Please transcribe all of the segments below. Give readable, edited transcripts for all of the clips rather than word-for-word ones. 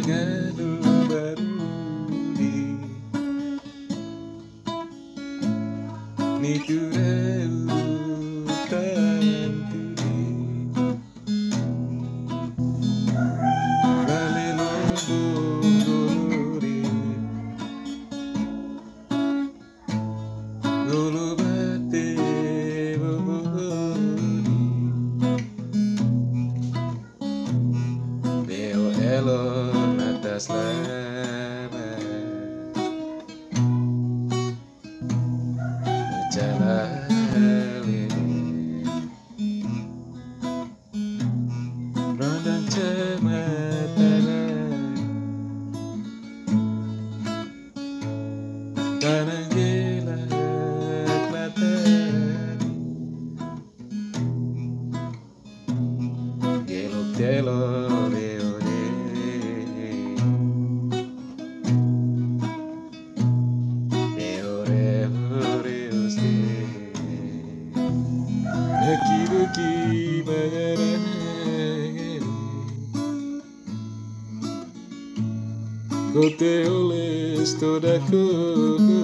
Magadu barudi Nitureu tanturi Galelo golori Golobate bogori Leo elon atas lama Jalali Rodang cemataran Tanah gelap matahari Gelok telor leone Naki-buki mengenai Kau te oles toda kuri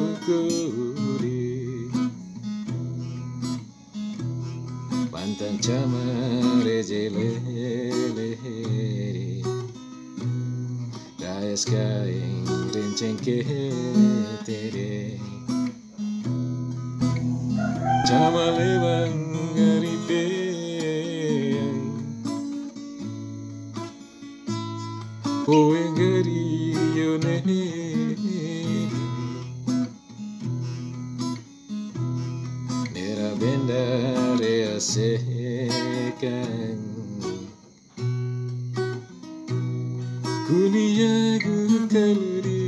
Pantan camare jelele Dayas kain renceng ke tere Jamale bangaripe Poengari yone Nera bendare asekan Kunia gukali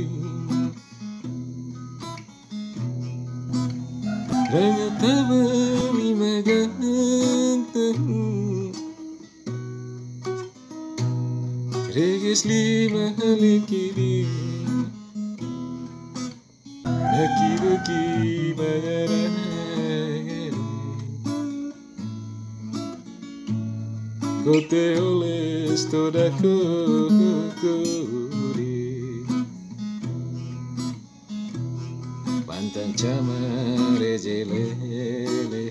Ranga tabami magantang Regis lima halikiri Naki-buki mangarang Kau te oles toda kuri Pantan camare jelele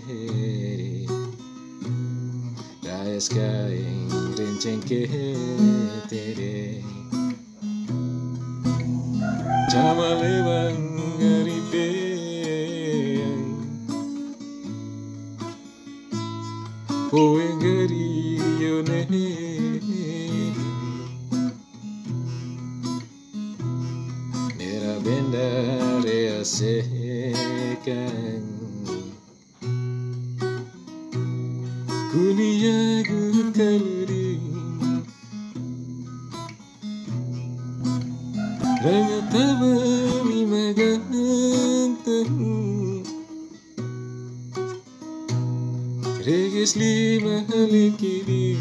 Dayas kain renceng ke tere Jamale bangaripe Poengari yone Nera bendare asekan Kunia gukali Ranga tabami magantang Regis lima halikiri